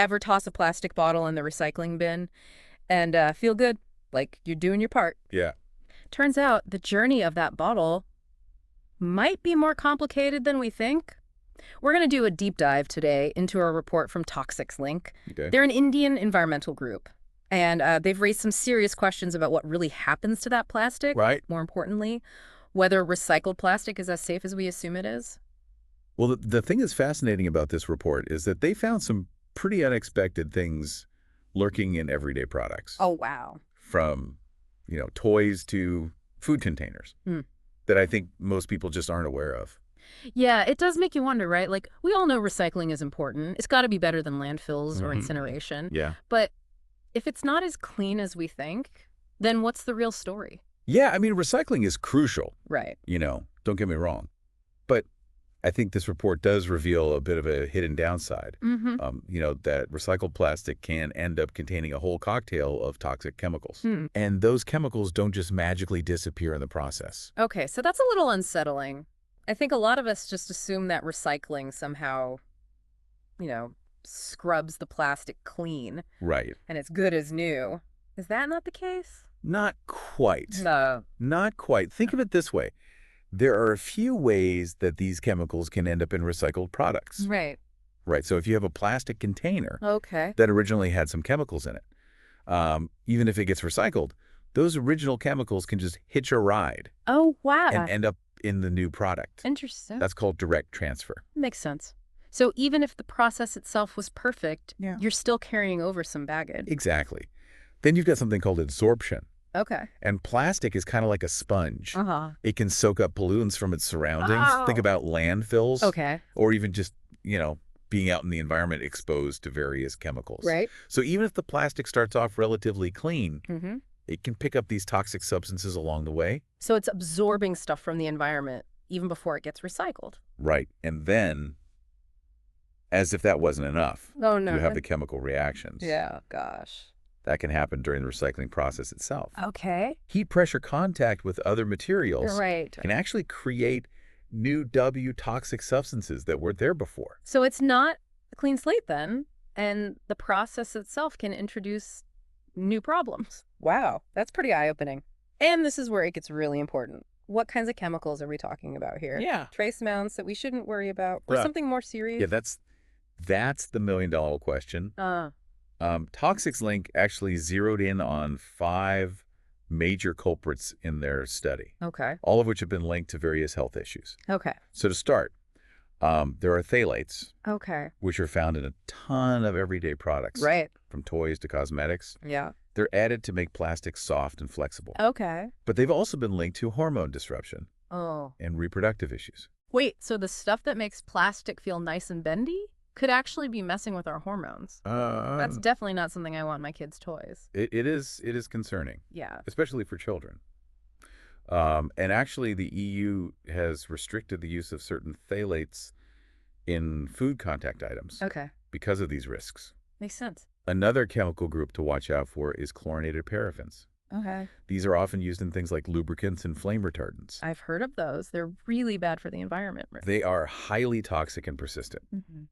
Ever toss a plastic bottle in the recycling bin and feel good, like you're doing your part? Yeah. Turns out the journey of that bottle might be more complicated than we think. We're going to do a deep dive today into a report from Toxics Link. Okay. They're an Indian environmental group, and they've raised some serious questions about what really happens to that plastic. Right. More importantly, whether recycled plastic is as safe as we assume it is. Well, the thing that's fascinating about this report is that they found some pretty unexpected things lurking in everyday products, Oh, wow. from, toys to food containers Hmm. that I think most people just aren't aware of. Yeah, it does make you wonder, right? Like, we all know recycling is important. It's got to be better than landfills or incineration. Yeah. But if it's not as clean as we think, then what's the real story? Yeah, I mean, recycling is crucial, Right. don't get me wrong. But I think this report does reveal a bit of a hidden downside. Mm-hmm. That recycled plastic can end up containing a whole cocktail of toxic chemicals. Hmm. And those chemicals don't just magically disappear in the process. Okay, so that's a little unsettling. I think a lot of us just assume that recycling somehow, you know, scrubs the plastic clean Right. and it's good as new. Is that not the case? Not quite. No. Not quite. Think of it this way. There are a few ways that these chemicals can end up in recycled products. Right. Right. So if you have a plastic container Okay. that originally had some chemicals in it, even if it gets recycled, those original chemicals can just hitch a ride Oh, wow. and end up in the new product. Interesting. That's called direct transfer. Makes sense. So even if the process itself was perfect, Yeah. you're still carrying over some baggage. Exactly. Then you've got something called absorption. Okay. And plastic is kind of like a sponge. Uh-huh. It can soak up pollutants from its surroundings. Think Oh. about landfills. Okay. Or even just, being out in the environment exposed to various chemicals. Right. So even if the plastic starts off relatively clean, Mm-hmm. it can pick up these toxic substances along the way. So it's absorbing stuff from the environment even before it gets recycled. Right. And then, as if that wasn't enough, Oh, no. you have the chemical reactions. Yeah, gosh. That can happen during the recycling process itself. Okay. Heat pressure contact with other materials Right. can actually create new toxic substances that weren't there before. So it's not a clean slate then, and the process itself can introduce new problems. Wow, that's pretty eye-opening. And this is where it gets really important. What kinds of chemicals are we talking about here? Yeah. Trace amounts that we shouldn't worry about, or Yeah. something more serious? Yeah, that's the million-dollar question. Uh, Toxics Link actually zeroed in on 5 major culprits in their study, okay. all of which have been linked to various health issues. Okay. So to start, there are phthalates, Okay. which are found in a ton of everyday products, Right. from toys to cosmetics. Yeah. They're added to make plastics soft and flexible. Okay. But they've also been linked to hormone disruption Oh. and reproductive issues. Wait, so the stuff that makes plastic feel nice and bendy could actually be messing with our hormones? That's definitely not something I want in my kids' toys. It is concerning, Yeah. especially for children. And actually, the EU has restricted the use of certain phthalates in food contact items Okay. because of these risks. Makes sense. Another chemical group to watch out for is chlorinated paraffins. Okay. These are often used in things like lubricants and flame retardants. I've heard of those. They're really bad for the environment. They are highly toxic and persistent. Mm-hmm.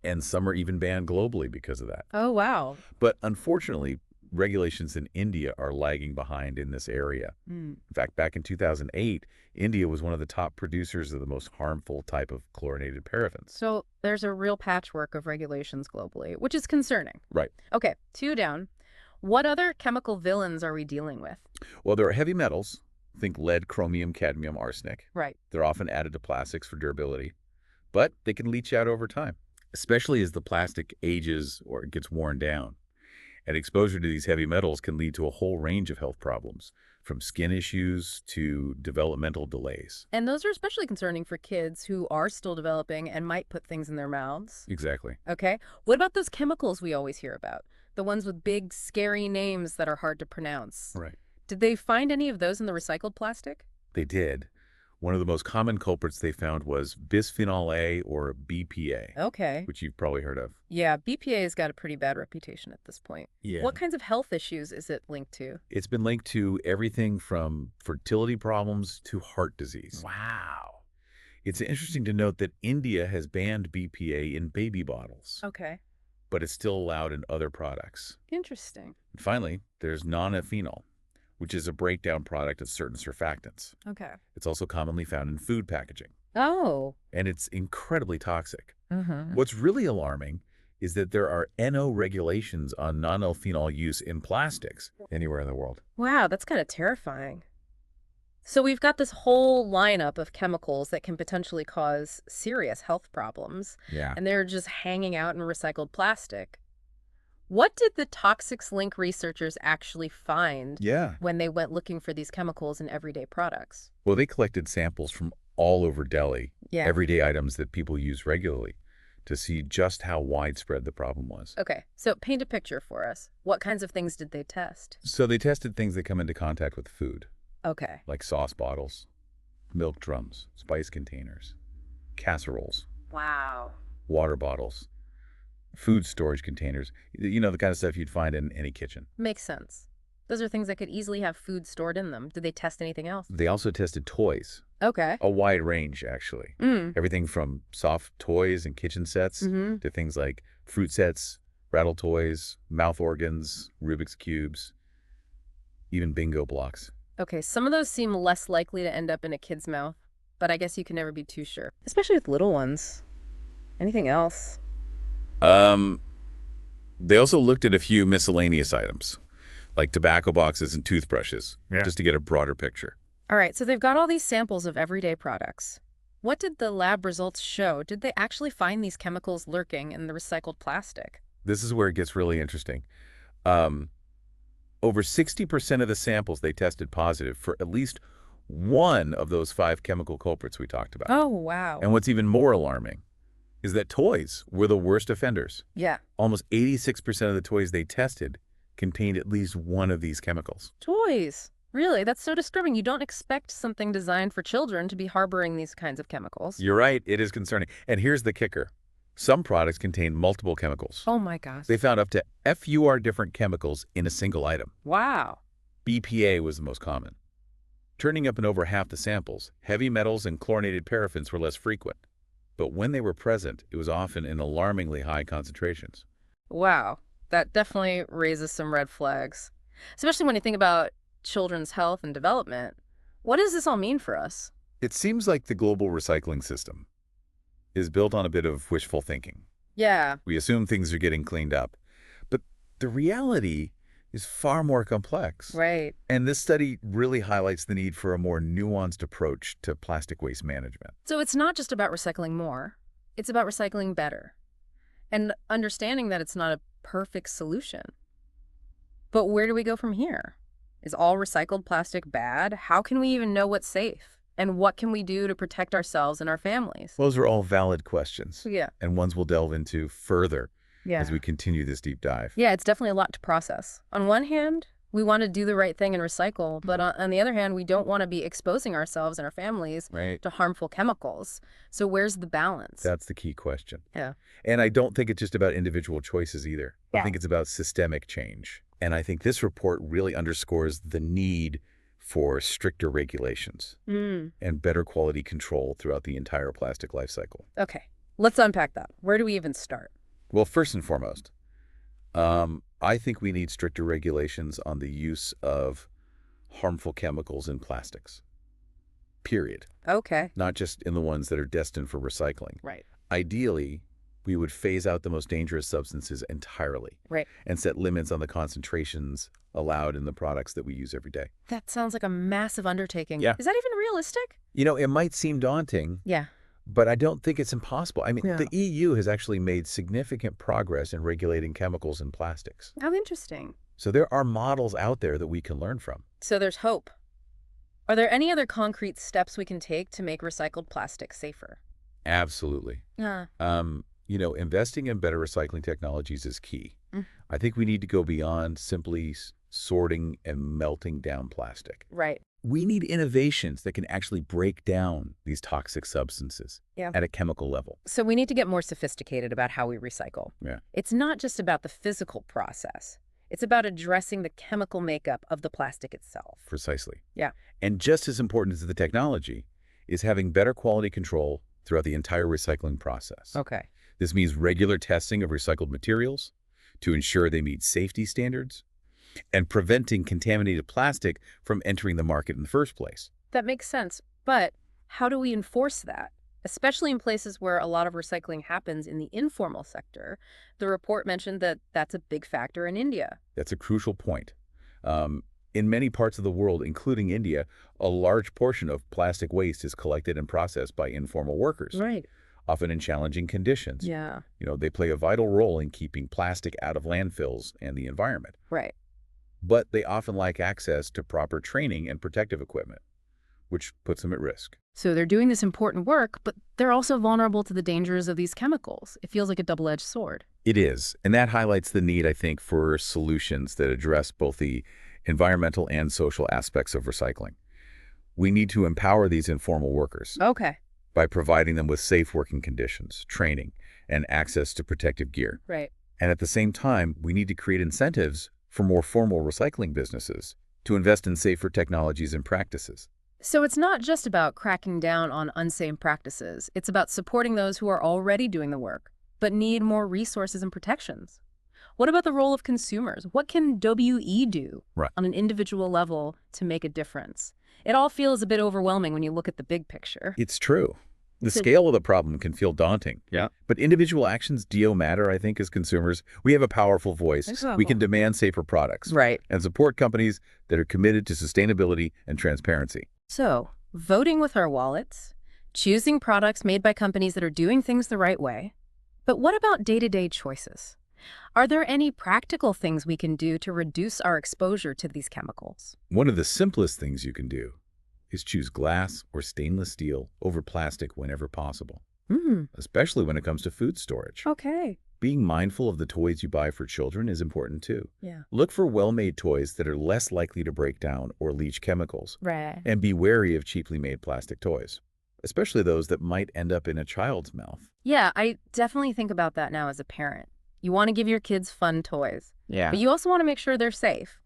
And some are even banned globally because of that. Oh, wow. But unfortunately, regulations in India are lagging behind in this area. Mm. In fact, back in 2008, India was one of the top producers of the most harmful type of chlorinated paraffins. So there's a real patchwork of regulations globally, which is concerning. Right. Okay, 2 down. What other chemical villains are we dealing with? Well, there are heavy metals. Think lead, chromium, cadmium, arsenic. Right. They're often added to plastics for durability, but they can leach out over time, especially as the plastic ages or it gets worn down. And exposure to these heavy metals can lead to a whole range of health problems, from skin issues to developmental delays. And those are especially concerning for kids who are still developing and might put things in their mouths. Exactly. Okay. What about those chemicals we always hear about? The ones with big, scary names that are hard to pronounce. Right. Did they find any of those in the recycled plastic? They did. One of the most common culprits they found was bisphenol A, or BPA, Okay. which you've probably heard of. Yeah, BPA has got a pretty bad reputation at this point. Yeah. What kinds of health issues is it linked to? It's been linked to everything from fertility problems to heart disease. Wow. It's interesting to note that India has banned BPA in baby bottles, Okay. but it's still allowed in other products. Interesting. And finally, there's non-phenol, which is a breakdown product of certain surfactants. Okay. It's also commonly found in food packaging, Oh. and it's incredibly toxic. Mm-hmm. What's really alarming is that there are NO regulations on non-phenol use in plastics anywhere in the world. Wow, that's kind of terrifying. So we've got this whole lineup of chemicals that can potentially cause serious health problems, Yeah. and they're just hanging out in recycled plastic. What did the Toxics Link researchers actually find Yeah. when they went looking for these chemicals in everyday products? Well, they collected samples from all over Delhi, Yeah. everyday items that people use regularly, to see just how widespread the problem was. Okay, so paint a picture for us. What kinds of things did they test? So they tested things that come into contact with food, Okay. like sauce bottles, milk drums, spice containers, casseroles, Wow. water bottles, food storage containers, the kind of stuff you'd find in any kitchen. Makes sense. Those are things that could easily have food stored in them. Did they test anything else? They also tested toys, Okay. a wide range, actually. Everything from soft toys and kitchen sets Mm-hmm. to things like fruit sets, rattle toys, mouth organs, Rubik's Cubes, even bingo blocks. Okay, some of those seem less likely to end up in a kid's mouth, but I guess you can never be too sure. Especially with little ones. Anything else? They also looked at a few miscellaneous items, like tobacco boxes and toothbrushes, just to get a broader picture. All right, so they've got all these samples of everyday products. What did the lab results show? Did they actually find these chemicals lurking in the recycled plastic? This is where it gets really interesting. Over 60% of the samples they tested positive for at least one of those 5 chemical culprits we talked about. Oh, wow. And what's even more alarming is that toys were the worst offenders. Yeah. Almost 86% of the toys they tested contained at least one of these chemicals. Toys. Really? That's so disturbing. You don't expect something designed for children to be harboring these kinds of chemicals. You're right. It is concerning. And here's the kicker. Some products contain multiple chemicals. Oh, my gosh. They found up to FUR different chemicals in a single item. Wow. BPA was the most common. Turning up in over half the samples, heavy metals and chlorinated paraffins were less frequent. But when they were present, it was often in alarmingly high concentrations. Wow. That definitely raises some red flags, especially when you think about children's health and development. What does this all mean for us? It seems like the global recycling system is built on a bit of wishful thinking. Yeah. We assume things are getting cleaned up. But the reality is far more complex. Right. And this study really highlights the need for a more nuanced approach to plastic waste management. So it's not just about recycling more. It's about recycling better and understanding that it's not a perfect solution. But where do we go from here? Is all recycled plastic bad? How can we even know what's safe? And what can we do to protect ourselves and our families? Those are all valid questions. Yeah. And ones we'll delve into further Yeah. as we continue this deep dive. Yeah, it's definitely a lot to process. On one hand, we want to do the right thing and recycle, but on the other hand, we don't want to be exposing ourselves and our families Right. to harmful chemicals. So where's the balance? That's the key question. Yeah. And I don't think it's just about individual choices either. I Yeah. think it's about systemic change. And I think this report really underscores the need for stricter regulations and better quality control throughout the entire plastic life cycle. Okay, let's unpack that. Where do we even start? Well, first and foremost, I think we need stricter regulations on the use of harmful chemicals in plastics. Period. Okay. Not just in the ones that are destined for recycling. Right. Ideally, we would phase out the most dangerous substances entirely. Right. And set limits on the concentrations allowed in the products that we use every day. That sounds like a massive undertaking. Yeah. Is that even realistic? It might seem daunting, Yeah. but I don't think it's impossible. I mean, Yeah. the EU has actually made significant progress in regulating chemicals in plastics. How interesting. So there are models out there that we can learn from. So there's hope. Are there any other concrete steps we can take to make recycled plastic safer? Absolutely. Yeah. Investing in better recycling technologies is key. I think we need to go beyond simply sorting and melting down plastic. Right. We need innovations that can actually break down these toxic substances at a chemical level. So we need to get more sophisticated about how we recycle. Yeah. It's not just about the physical process. It's about addressing the chemical makeup of the plastic itself. Precisely. Yeah. And just as important as the technology is having better quality control throughout the entire recycling process. Okay. This means regular testing of recycled materials to ensure they meet safety standards and preventing contaminated plastic from entering the market in the first place. That makes sense. But how do we enforce that? Especially in places where a lot of recycling happens in the informal sector. The report mentioned that that's a big factor in India. That's a crucial point. In many parts of the world, including India, a large portion of plastic waste is collected and processed by informal workers, Right. often in challenging conditions. Yeah. They play a vital role in keeping plastic out of landfills and the environment. Right. But they often lack access to proper training and protective equipment, which puts them at risk. So they're doing this important work, but they're also vulnerable to the dangers of these chemicals. It feels like a double-edged sword. It is, and that highlights the need, I think, for solutions that address both the environmental and social aspects of recycling. We need to empower these informal workers Okay. by providing them with safe working conditions, training, and access to protective gear. Right. And at the same time, we need to create incentives for more formal recycling businesses to invest in safer technologies and practices. So it's not just about cracking down on unsafe practices. It's about supporting those who are already doing the work, but need more resources and protections. What about the role of consumers? What can WE do on an individual level to make a difference? It all feels a bit overwhelming when you look at the big picture. It's true. The scale of the problem can feel daunting. Yeah. But individual actions do matter, I think, as consumers. We have a powerful voice. We can demand safer products. Right. And support companies that are committed to sustainability and transparency. So, voting with our wallets, choosing products made by companies that are doing things the right way. But what about day-to-day choices? Are there any practical things we can do to reduce our exposure to these chemicals? One of the simplest things you can do is choose glass or stainless steel over plastic whenever possible, especially when it comes to food storage. Okay. Being mindful of the toys you buy for children is important too. Yeah. Look for well-made toys that are less likely to break down or leach chemicals. Right. And be wary of cheaply made plastic toys, especially those that might end up in a child's mouth. Yeah, I definitely think about that now as a parent. You want to give your kids fun toys, Yeah. but you also want to make sure they're safe.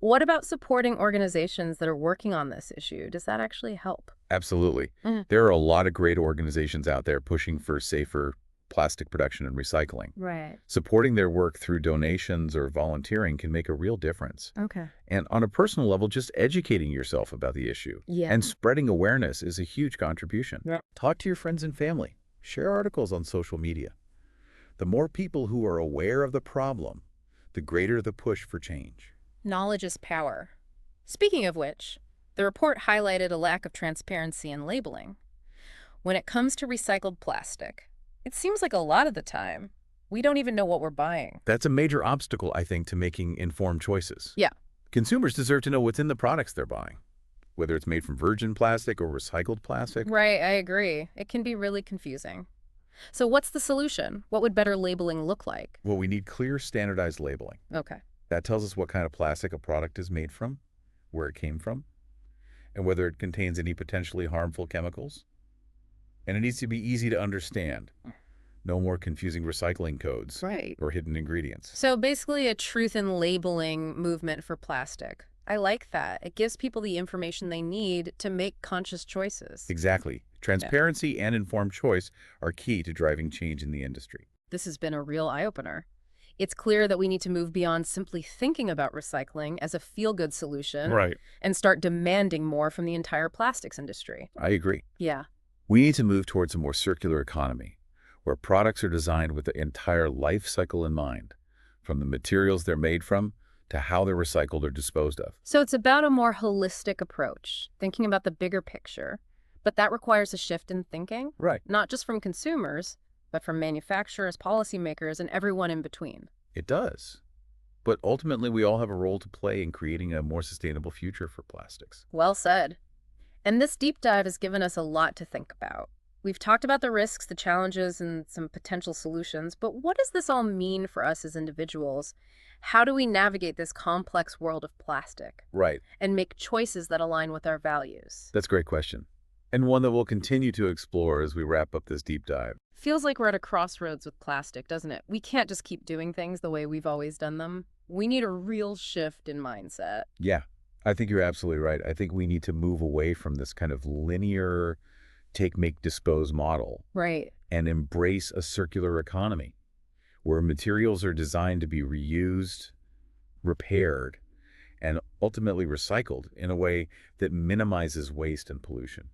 What about supporting organizations that are working on this issue? Does that actually help? Absolutely. There are a lot of great organizations out there pushing for safer plastic production and recycling. Right. Supporting their work through donations or volunteering can make a real difference. Okay. And on a personal level, just educating yourself about the issue and spreading awareness is a huge contribution. Yeah. Talk to your friends and family. Share articles on social media. The more people who are aware of the problem, the greater the push for change. Knowledge is power. Speaking of which, the report highlighted a lack of transparency in labeling. When it comes to recycled plastic, it seems like a lot of the time, we don't even know what we're buying. That's a major obstacle, I think, to making informed choices. Yeah. Consumers deserve to know what's in the products they're buying, whether it's made from virgin plastic or recycled plastic. Right, I agree. It can be really confusing. So what's the solution? What would better labeling look like? Well, we need clear, standardized labeling. Okay. That tells us what kind of plastic a product is made from, where it came from, and whether it contains any potentially harmful chemicals. And it needs to be easy to understand. No more confusing recycling codes or hidden ingredients. So basically a truth in labeling movement for plastic. I like that. It gives people the information they need to make conscious choices. Exactly. Transparency and informed choice are key to driving change in the industry. This has been a real eye-opener. It's clear that we need to move beyond simply thinking about recycling as a feel-good solution and start demanding more from the entire plastics industry. I agree. Yeah. We need to move towards a more circular economy, where products are designed with the entire life cycle in mind, from the materials they're made from to how they're recycled or disposed of. So it's about a more holistic approach, thinking about the bigger picture. But that requires a shift in thinking, not just from consumers, but from manufacturers, policymakers, and everyone in between. It does. But ultimately, we all have a role to play in creating a more sustainable future for plastics. Well said. And this deep dive has given us a lot to think about. We've talked about the risks, the challenges, and some potential solutions, but what does this all mean for us as individuals? How do we navigate this complex world of plastic? And make choices that align with our values? That's a great question, and one that we'll continue to explore as we wrap up this deep dive. Feels like we're at a crossroads with plastic, doesn't it? We can't just keep doing things the way we've always done them. We need a real shift in mindset. Yeah, I think you're absolutely right. I think we need to move away from this kind of linear take, make, dispose model Right. and embrace a circular economy where materials are designed to be reused, repaired, and ultimately recycled in a way that minimizes waste and pollution.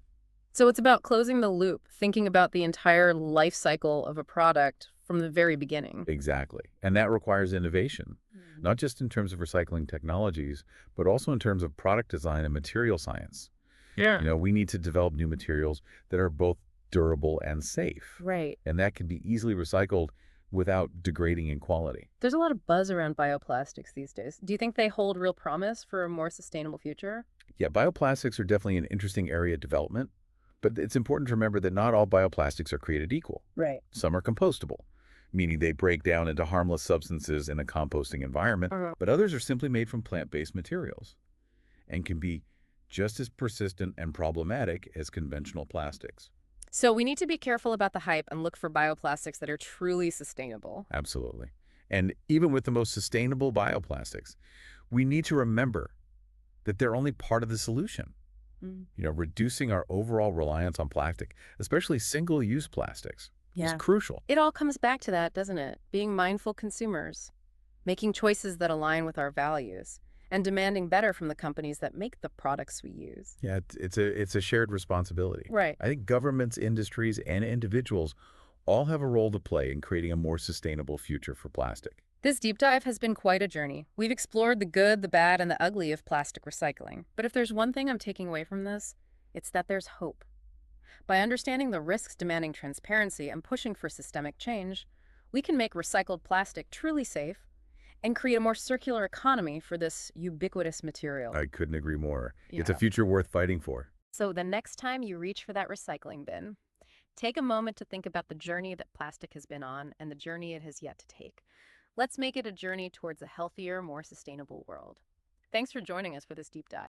So it's about closing the loop, thinking about the entire life cycle of a product from the very beginning. Exactly. And that requires innovation, Mm. not just in terms of recycling technologies, but also in terms of product design and material science. Yeah. We need to develop new materials that are both durable and safe, Right. and that can be easily recycled without degrading in quality. There's a lot of buzz around bioplastics these days. Do you think they hold real promise for a more sustainable future? Yeah, bioplastics are definitely an interesting area of development, but it's important to remember that not all bioplastics are created equal. Right. Some are compostable, meaning they break down into harmless substances in a composting environment, Uh-huh. but others are simply made from plant-based materials and can be just as persistent and problematic as conventional plastics. So we need to be careful about the hype and look for bioplastics that are truly sustainable. Absolutely. And even with the most sustainable bioplastics, we need to remember that they're only part of the solution. Mm. Reducing our overall reliance on plastic, especially single-use plastics, is Yeah. crucial. It all comes back to that, doesn't it? Being mindful consumers, making choices that align with our values, and demanding better from the companies that make the products we use. Yeah, it's a shared responsibility. Right. I think governments, industries, and individuals all have a role to play in creating a more sustainable future for plastic. This deep dive has been quite a journey. We've explored the good, the bad, and the ugly of plastic recycling. But if there's one thing I'm taking away from this, it's that there's hope. By understanding the risks, demanding transparency, and pushing for systemic change, we can make recycled plastic truly safe and create a more circular economy for this ubiquitous material. I couldn't agree more. It's a Yeah. future worth fighting for. So the next time you reach for that recycling bin, take a moment to think about the journey that plastic has been on and the journey it has yet to take. Let's make it a journey towards a healthier, more sustainable world. Thanks for joining us for this deep dive.